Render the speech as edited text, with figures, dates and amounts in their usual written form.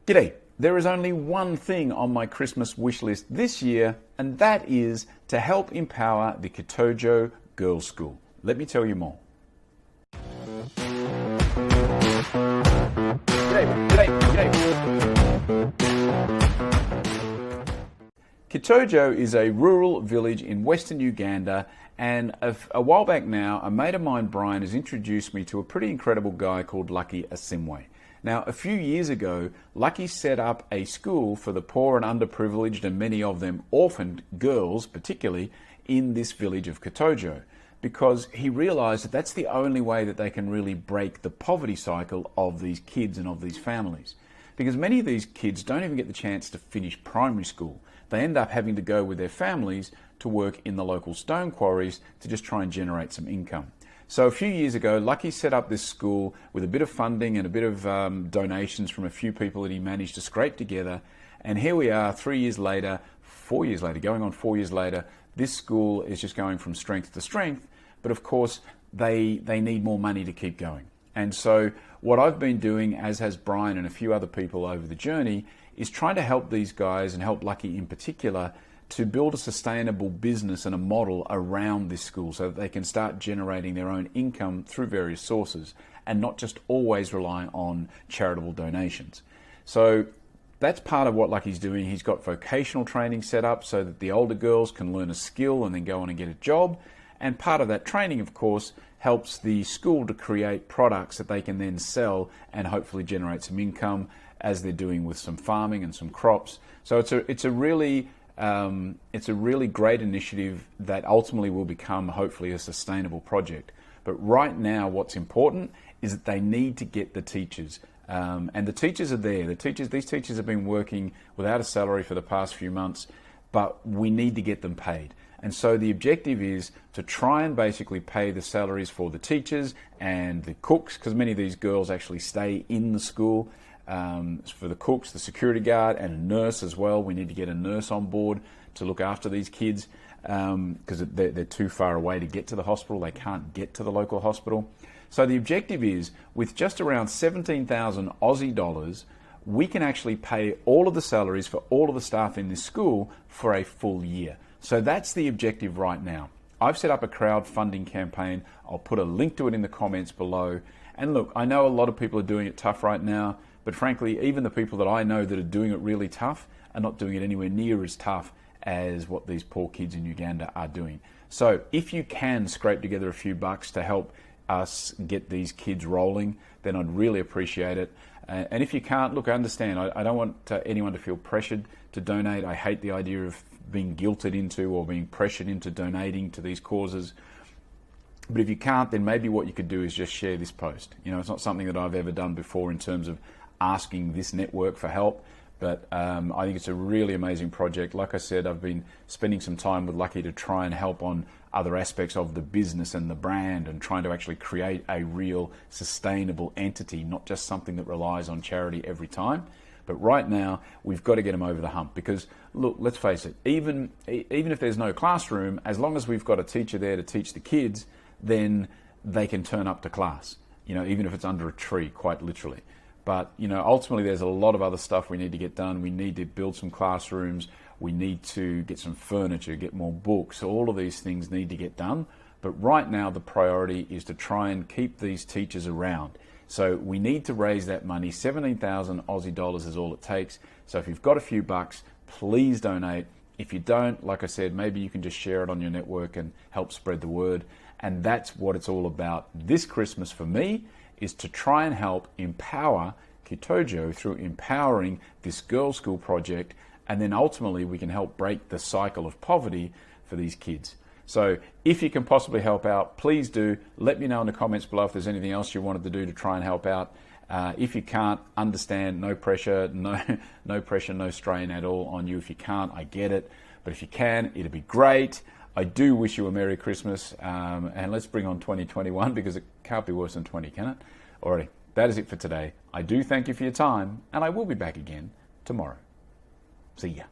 G'day. There is only one thing on my Christmas wish list this year, and that is to help empower the Kitojo Girls School. Let me tell you more. Kitojo is a rural village in Western Uganda, and a while back now, a mate of mine, Brian, has introduced me to a pretty incredible guy called Lucky Asiimwe. Now, a few years ago, Lucky set up a school for the poor and underprivileged, and many of them orphaned girls, particularly in this village of Kitojo, because he realized that that's the only way that they can really break the poverty cycle of these kids and of these families. Because many of these kids don't even get the chance to finish primary school. They end up having to go with their families to work in the local stone quarries to just try and generate some income. So a few years ago, Lucky set up this school with a bit of funding and a bit of donations from a few people that he managed to scrape together. And here we are 3 years later, 4 years later, going on 4 years later, this school is just going from strength to strength. But of course, they need more money to keep going. And so what I've been doing, as has Brian and a few other people over the journey, is trying to help these guys, and help Lucky in particular, to build a sustainable business and a model around this school so that they can start generating their own income through various sources and not just always rely on charitable donations. So that's part of what Lucky's doing. He's got vocational training set up so that the older girls can learn a skill and then go on and get a job. And part of that training, of course, helps the school to create products that they can then sell and hopefully generate some income, as they're doing with some farming and some crops. So it's a really great initiative that ultimately will become hopefully a sustainable project. But right now, what's important is that they need to get the teachers, and the teachers are there. These teachers have been working without a salary for the past few months, but we need to get them paid. And so the objective is to try and basically pay the salaries for the teachers and the cooks, because many of these girls actually stay in the school. For the cooks, the security guard, and a nurse as well. We need to get a nurse on board to look after these kids, because they're too far away to get to the hospital. They can't get to the local hospital. So the objective is, with just around 17,000 Aussie dollars, we can actually pay all of the salaries for all of the staff in this school for a full year. So that's the objective right now. I've set up a crowdfunding campaign. I'll put a link to it in the comments below. And look, I know a lot of people are doing it tough right now, but frankly, even the people that I know that are doing it really tough are not doing it anywhere near as tough as what these poor kids in Uganda are doing. So if you can scrape together a few bucks to help us get these kids rolling, then I'd really appreciate it. And if you can't, look, I understand. I don't want anyone to feel pressured to donate. I hate the idea of being guilted into or being pressured into donating to these causes. But if you can't, then maybe what you could do is just share this post. You know, it's not something that I've ever done before in terms of asking this network for help, but I think it's a really amazing project. Like I said, I've been spending some time with Lucky to try and help on other aspects of the business and the brand, and trying to actually create a real sustainable entity, not just something that relies on charity every time. But right now, we've got to get them over the hump, because look, let's face it, even if there's no classroom, as long as we've got a teacher there to teach the kids, then they can turn up to class, you know, even if it's under a tree, quite literally. But, you know, ultimately there's a lot of other stuff we need to get done. We need to build some classrooms. We need to get some furniture, get more books. All of these things need to get done. But right now the priority is to try and keep these teachers around. So we need to raise that money. 17,000 Aussie dollars is all it takes. So if you've got a few bucks, please donate. If you don't, like I said, maybe you can just share it on your network and help spread the word. And that's what it's all about this Christmas for me, is to try and help empower Kitojo through empowering this girls' school project, and then ultimately we can help break the cycle of poverty for these kids. So if you can possibly help out, please do. Let me know in the comments below if there's anything else you wanted to do to try and help out. If you can't, understand, no pressure, no pressure, no strain at all on you. If you can't, I get it. But if you can, it'd be great. I do wish you a Merry Christmas, and let's bring on 2021, because it can't be worse than 20, can it? Alrighty, that is it for today. I do thank you for your time, and I will be back again tomorrow. See ya.